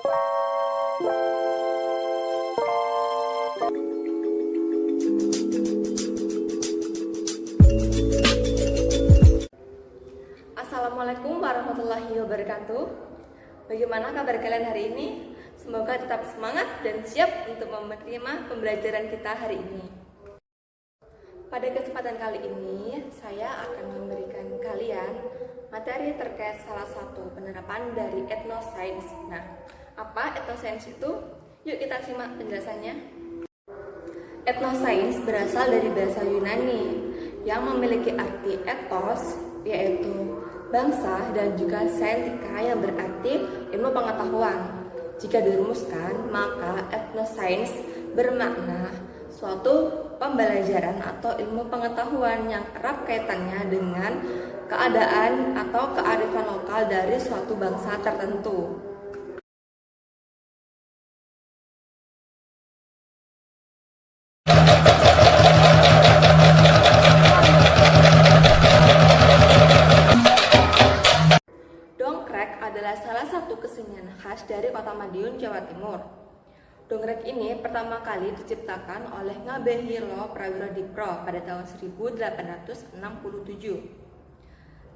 Assalamualaikum warahmatullahi wabarakatuh. Bagaimana kabar kalian hari ini? Semoga tetap semangat dan siap untuk menerima pembelajaran kita hari ini. Pada kesempatan kali ini, saya akan memberikan kalian materi terkait salah satu penerapan dari etnosains. Nah, apa etnosains itu? Yuk kita simak penjelasannya. Etnosains berasal dari bahasa Yunani yang memiliki arti ethos, yaitu bangsa, dan juga saintika yang berarti ilmu pengetahuan. Jika dirumuskan, maka etnosains bermakna suatu pembelajaran atau ilmu pengetahuan yang erat kaitannya dengan keadaan atau kearifan lokal dari suatu bangsa tertentu. Dongkrek adalah salah satu kesenian khas dari Kota Madiun, Jawa Timur. Dongkrek ini pertama kali diciptakan oleh Ngabehiro Prawirodipro pada tahun 1867.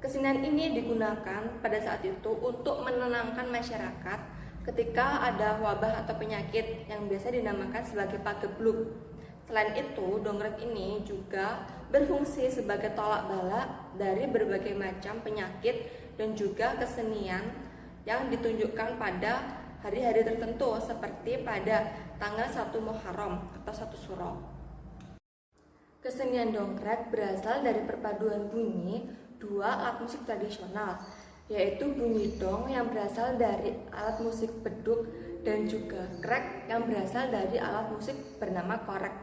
Kesenian ini digunakan pada saat itu untuk menenangkan masyarakat ketika ada wabah atau penyakit yang biasa dinamakan sebagai pagebluk. Selain itu, dongkrek ini juga berfungsi sebagai tolak bala dari berbagai macam penyakit dan juga kesenian yang ditunjukkan pada hari-hari tertentu seperti pada tanggal 1 Muharram atau 1 Suro. Kesenian dongkrek berasal dari perpaduan bunyi dua alat musik tradisional, yaitu bunyi dong yang berasal dari alat musik beduk dan juga krek yang berasal dari alat musik bernama korek.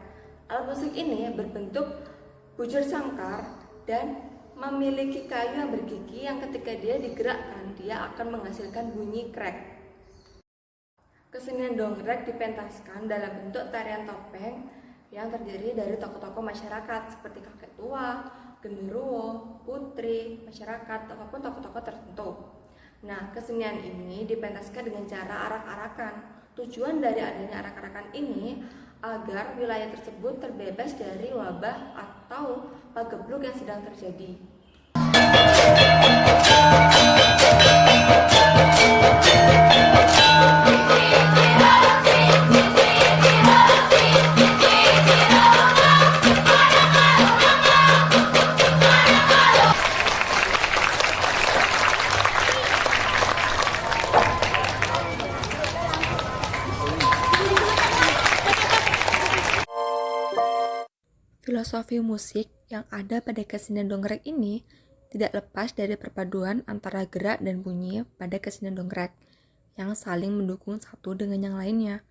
Alat musik ini berbentuk bujur sangkar dan memiliki kayu yang bergigi yang ketika dia digerakkan, dia akan menghasilkan bunyi krek. Kesenian dongkrek dipentaskan dalam bentuk tarian topeng yang terdiri dari tokoh-tokoh masyarakat seperti kakek tua, genderuwo, putri, masyarakat, ataupun tokoh-tokoh tertentu. Nah, kesenian ini dipentaskan dengan cara arak-arakan. Tujuan dari adanya arak-arakan ini agar wilayah tersebut terbebas dari wabah atau pagebluk yang sedang terjadi. Filosofi musik yang ada pada kesenian dongkrek ini tidak lepas dari perpaduan antara gerak dan bunyi pada kesenian dongkrek yang saling mendukung satu dengan yang lainnya.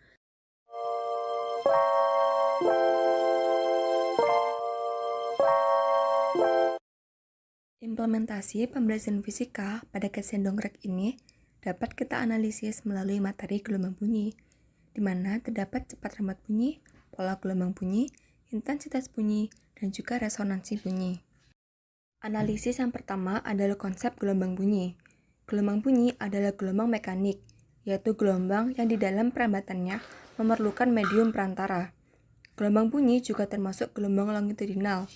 Implementasi pembelajaran fisika pada kesenian dongkrek ini dapat kita analisis melalui materi gelombang bunyi, di mana terdapat cepat rambat bunyi, pola gelombang bunyi, intensitas bunyi, dan juga resonansi bunyi. Analisis yang pertama adalah konsep gelombang bunyi. Gelombang bunyi adalah gelombang mekanik, yaitu gelombang yang di dalam perambatannya memerlukan medium perantara. Gelombang bunyi juga termasuk gelombang longitudinal,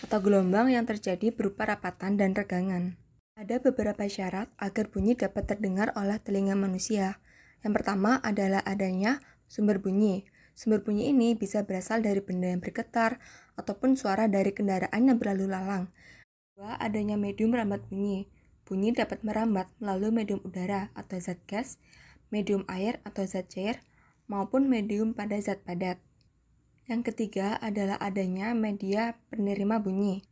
atau gelombang yang terjadi berupa rapatan dan regangan. Ada beberapa syarat agar bunyi dapat terdengar oleh telinga manusia. Yang pertama adalah adanya sumber bunyi. Sumber bunyi ini bisa berasal dari benda yang bergetar ataupun suara dari kendaraan yang berlalu lalang. Kedua, adanya medium merambat bunyi. Bunyi dapat merambat melalui medium udara atau zat gas, medium air atau zat cair, maupun medium pada zat padat. Yang ketiga adalah adanya media penerima bunyi.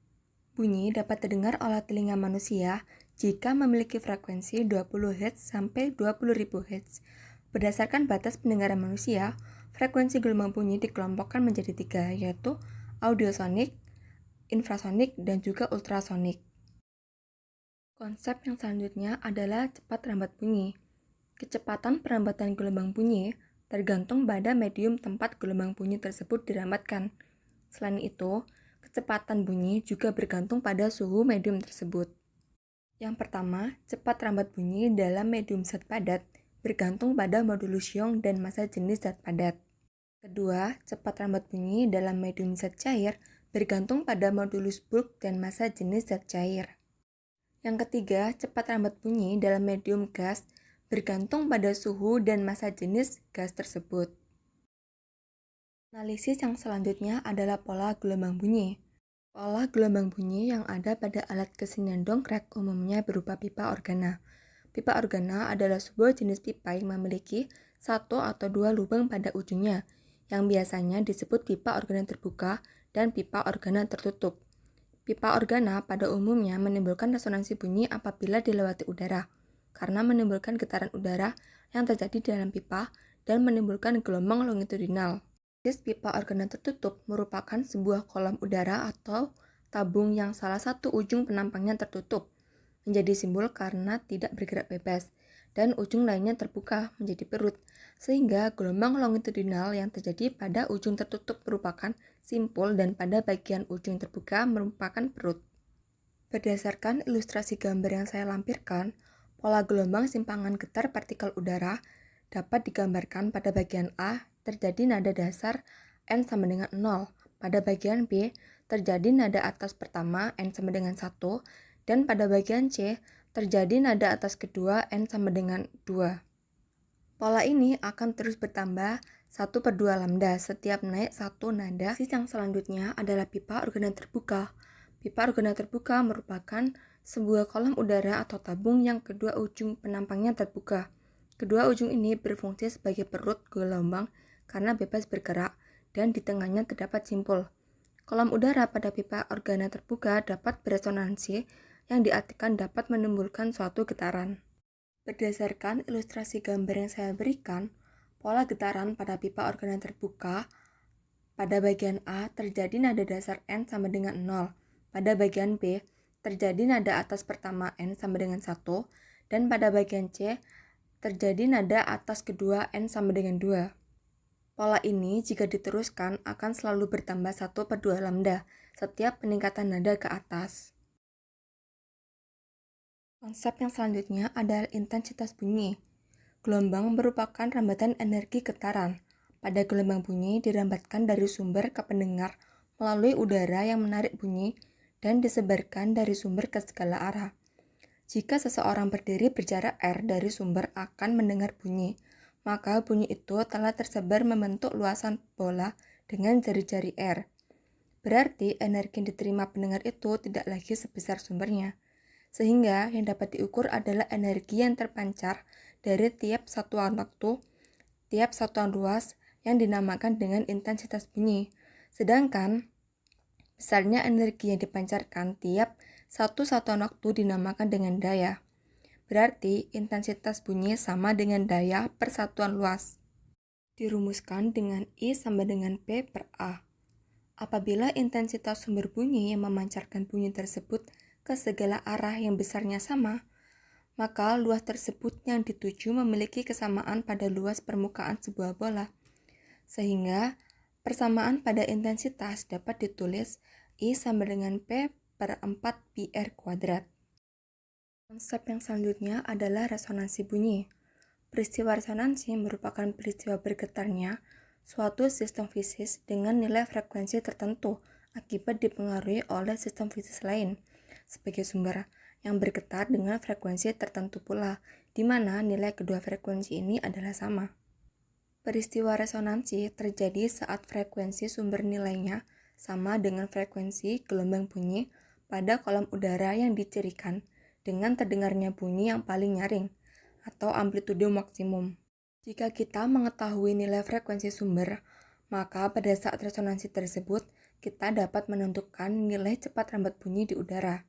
Bunyi dapat terdengar oleh telinga manusia jika memiliki frekuensi 20 Hz sampai 20.000 Hz. Berdasarkan batas pendengaran manusia, frekuensi gelombang bunyi dikelompokkan menjadi 3, yaitu audiosonik, infrasonik, dan juga ultrasonik. Konsep yang selanjutnya adalah cepat rambat bunyi. Kecepatan perambatan gelombang bunyi tergantung pada medium tempat gelombang bunyi tersebut dirambatkan. Selain itu, kecepatan bunyi juga bergantung pada suhu medium tersebut. Yang pertama, cepat rambat bunyi dalam medium zat padat bergantung pada modulus Young dan massa jenis zat padat. Kedua, cepat lambat bunyi dalam medium zat cair bergantung pada modulus bulk dan massa jenis zat cair. Yang ketiga, cepat lambat bunyi dalam medium gas bergantung pada suhu dan massa jenis gas tersebut. Analisis yang selanjutnya adalah pola gelombang bunyi. Pola gelombang bunyi yang ada pada alat kesenian dongkrek umumnya berupa pipa organa. Pipa organa adalah sebuah jenis pipa yang memiliki satu atau dua lubang pada ujungnya, yang biasanya disebut pipa organa terbuka dan pipa organa tertutup. Pipa organa pada umumnya menimbulkan resonansi bunyi apabila dilewati udara, karena menimbulkan getaran udara yang terjadi di dalam pipa dan menimbulkan gelombang longitudinal. Pipa organa tertutup merupakan sebuah kolam udara atau tabung yang salah satu ujung penampangnya tertutup, menjadi simbol karena tidak bergerak bebas, dan ujung lainnya terbuka menjadi perut, sehingga gelombang longitudinal yang terjadi pada ujung tertutup merupakan simpul dan pada bagian ujung terbuka merupakan perut. Berdasarkan ilustrasi gambar yang saya lampirkan, pola gelombang simpangan getar partikel udara dapat digambarkan pada bagian A terjadi nada dasar N sama dengan 0, pada bagian B terjadi nada atas pertama N sama dengan 1, dan pada bagian C terjadi nada atas kedua N sama dengan 2. Pola ini akan terus bertambah 1/2 lambda setiap naik satu nada. Yang selanjutnya adalah pipa organa terbuka. Pipa organa terbuka merupakan sebuah kolam udara atau tabung yang kedua ujung penampangnya terbuka. Kedua ujung ini berfungsi sebagai perut gelombang karena bebas bergerak dan di tengahnya terdapat simpul. Kolam udara pada pipa organa terbuka dapat beresonansi yang diartikan dapat menimbulkan suatu getaran. Berdasarkan ilustrasi gambar yang saya berikan, pola getaran pada pipa organa terbuka pada bagian A terjadi nada dasar N sama dengan 0, pada bagian B terjadi nada atas pertama N sama dengan 1, dan pada bagian C terjadi nada atas kedua N sama dengan 2. Pola ini jika diteruskan akan selalu bertambah 1/2 lambda setiap peningkatan nada ke atas. Konsep yang selanjutnya adalah intensitas bunyi. Gelombang merupakan rambatan energi getaran. Pada gelombang bunyi dirambatkan dari sumber ke pendengar melalui udara yang menarik bunyi dan disebarkan dari sumber ke segala arah. Jika seseorang berdiri berjarak R dari sumber akan mendengar bunyi, maka bunyi itu telah tersebar membentuk luasan bola dengan jari-jari R. Berarti energi yang diterima pendengar itu tidak lagi sebesar sumbernya, sehingga yang dapat diukur adalah energi yang terpancar dari tiap satuan waktu, tiap satuan ruas yang dinamakan dengan intensitas bunyi, sedangkan besarnya energi yang dipancarkan tiap satu satuan waktu dinamakan dengan daya. Berarti intensitas bunyi sama dengan daya per satuan luas. Dirumuskan dengan I sama dengan P per A. Apabila intensitas sumber bunyi yang memancarkan bunyi tersebut ke segala arah yang besarnya sama, maka luas tersebut yang dituju memiliki kesamaan pada luas permukaan sebuah bola. Sehingga persamaan pada intensitas dapat ditulis I sama dengan P per 4 pi R kuadrat. Konsep yang selanjutnya adalah resonansi bunyi. Peristiwa resonansi merupakan peristiwa bergetarnya suatu sistem fisik dengan nilai frekuensi tertentu akibat dipengaruhi oleh sistem fisik lain sebagai sumber yang bergetar dengan frekuensi tertentu pula, di mana nilai kedua frekuensi ini adalah sama. Peristiwa resonansi terjadi saat frekuensi sumber nilainya sama dengan frekuensi gelombang bunyi pada kolom udara yang dicirikan dengan terdengarnya bunyi yang paling nyaring, atau amplitudo maksimum. Jika kita mengetahui nilai frekuensi sumber, maka pada saat resonansi tersebut, kita dapat menentukan nilai cepat rambat bunyi di udara.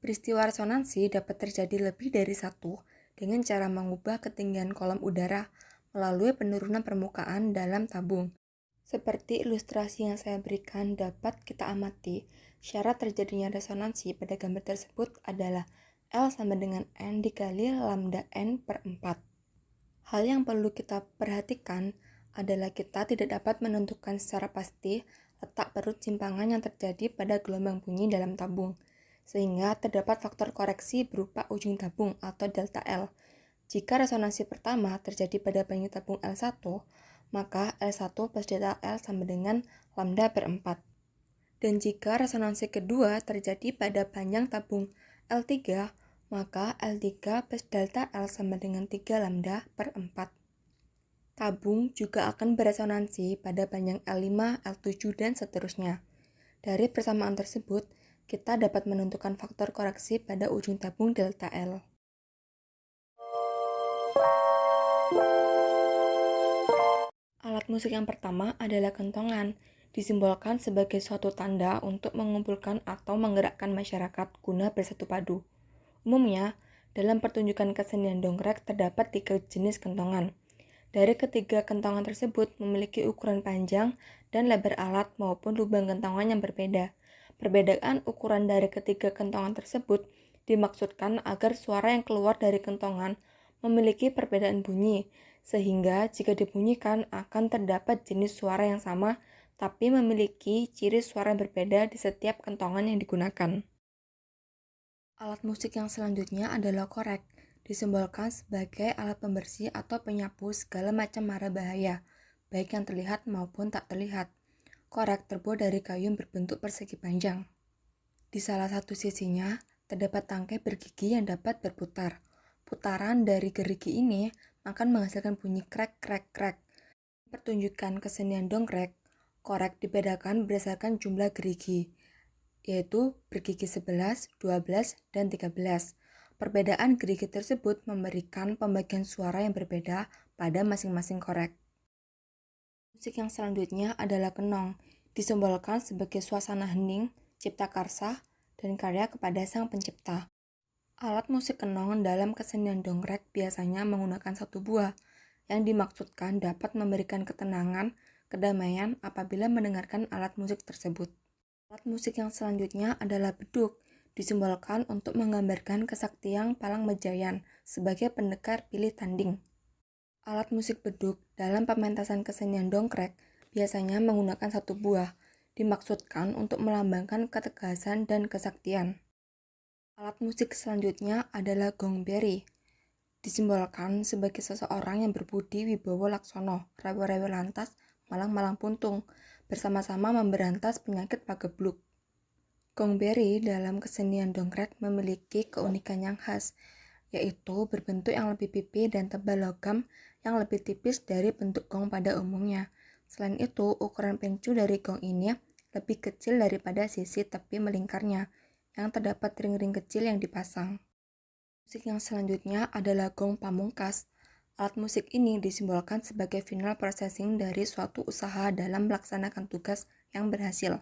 Peristiwa resonansi dapat terjadi lebih dari satu dengan cara mengubah ketinggian kolom udara melalui penurunan permukaan dalam tabung. Seperti ilustrasi yang saya berikan dapat kita amati, syarat terjadinya resonansi pada gambar tersebut adalah L sama dengan N dikali lambda N per 4. Hal yang perlu kita perhatikan adalah kita tidak dapat menentukan secara pasti letak perut simpangan yang terjadi pada gelombang bunyi dalam tabung, sehingga terdapat faktor koreksi berupa ujung tabung atau delta L. Jika resonansi pertama terjadi pada panjang tabung L1, maka L1 plus delta L sama dengan lambda per 4. Dan jika resonansi kedua terjadi pada panjang tabung L3, maka L3 plus delta L sama dengan 3 lambda per 4. Tabung juga akan beresonansi pada panjang L5, L7, dan seterusnya. Dari persamaan tersebut, kita dapat menentukan faktor koreksi pada ujung tabung delta L. Alat musik yang pertama adalah kentongan, disimbolkan sebagai suatu tanda untuk mengumpulkan atau menggerakkan masyarakat guna bersatu padu. Umumnya, dalam pertunjukan kesenian dongkrek terdapat 3 jenis kentongan. Dari ketiga kentongan tersebut memiliki ukuran panjang dan lebar alat maupun lubang kentongan yang berbeda. Perbedaan ukuran dari ketiga kentongan tersebut dimaksudkan agar suara yang keluar dari kentongan memiliki perbedaan bunyi, sehingga jika dibunyikan akan terdapat jenis suara yang sama tapi memiliki ciri suara yang berbeda di setiap kentongan yang digunakan. Alat musik yang selanjutnya adalah korek, disimbolkan sebagai alat pembersih atau penyapu segala macam mara bahaya, baik yang terlihat maupun tak terlihat. Korek terbuat dari kayu yang berbentuk persegi panjang. Di salah satu sisinya, terdapat tangkai bergigi yang dapat berputar. Putaran dari gerigi ini akan menghasilkan bunyi krek-krek-krek. Pertunjukan kesenian dongkrek, korek dibedakan berdasarkan jumlah gerigi, yaitu bergigi 11, 12, dan 13. Perbedaan gerigi tersebut memberikan pembagian suara yang berbeda pada masing-masing korek. Musik yang selanjutnya adalah kenong, disimbolkan sebagai suasana hening, cipta karsa, dan karya kepada sang pencipta. Alat musik kenong dalam kesenian dongkrek biasanya menggunakan satu buah, yang dimaksudkan dapat memberikan ketenangan, kedamaian apabila mendengarkan alat musik tersebut. Alat musik yang selanjutnya adalah beduk, disimbolkan untuk menggambarkan kesaktian Palangmajayan sebagai pendekar pilih tanding. Alat musik beduk dalam pementasan kesenian dongkrek biasanya menggunakan satu buah, dimaksudkan untuk melambangkan ketegasan dan kesaktian. Alat musik selanjutnya adalah gongberi, disimbolkan sebagai seseorang yang berbudi wibowo laksono, rewe-rewe lantas, malang-malang puntung, bersama-sama memberantas penyakit pagebluk. Gongberi dalam kesenian dongkrek memiliki keunikan yang khas, yaitu berbentuk yang lebih pipih dan tebal logam yang lebih tipis dari bentuk gong pada umumnya. Selain itu, ukuran pencu dari gong ini lebih kecil daripada sisi tepi melingkarnya, yang terdapat ring-ring kecil yang dipasang. Musik yang selanjutnya adalah gong pamungkas. Alat musik ini disimbolkan sebagai final processing dari suatu usaha dalam melaksanakan tugas yang berhasil.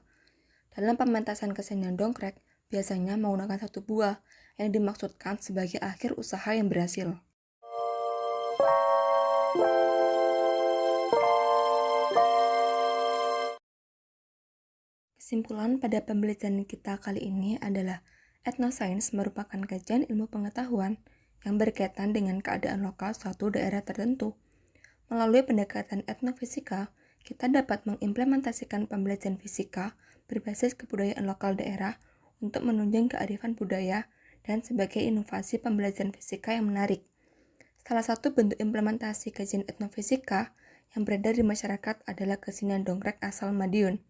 Dalam pementasan kesenian dongkrek, biasanya menggunakan satu buah, yang dimaksudkan sebagai akhir usaha yang berhasil. Kesimpulan pada pembelajaran kita kali ini adalah etnosains merupakan kajian ilmu pengetahuan yang berkaitan dengan keadaan lokal suatu daerah tertentu. Melalui pendekatan etnofisika, kita dapat mengimplementasikan pembelajaran fisika berbasis kebudayaan lokal daerah untuk menunjang kearifan budaya dan sebagai inovasi pembelajaran fisika yang menarik. Salah satu bentuk implementasi kajian etnofisika yang beredar di masyarakat adalah kesenian dongkrek asal Madiun.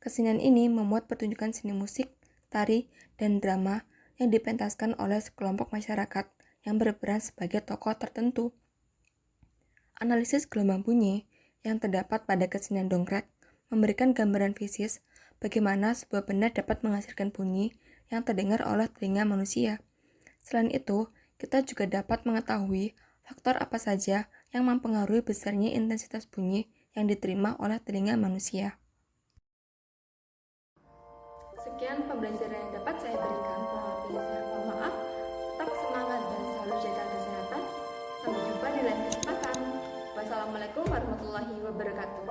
Kesenian ini memuat pertunjukan seni musik, tari, dan drama yang dipentaskan oleh sekelompok masyarakat yang berperan sebagai tokoh tertentu. Analisis gelombang bunyi yang terdapat pada kesenian dongkrek memberikan gambaran fisis bagaimana sebuah benda dapat menghasilkan bunyi yang terdengar oleh telinga manusia. Selain itu, kita juga dapat mengetahui faktor apa saja yang mempengaruhi besarnya intensitas bunyi yang diterima oleh telinga manusia. Sekian pembelajaran yang dapat saya berikan. Kurang lebihnya saya mohon maaf. Tetap semangat dan selalu jaga kesehatan. Sampai jumpa di lain kesempatan. Wassalamualaikum warahmatullahi wabarakatuh.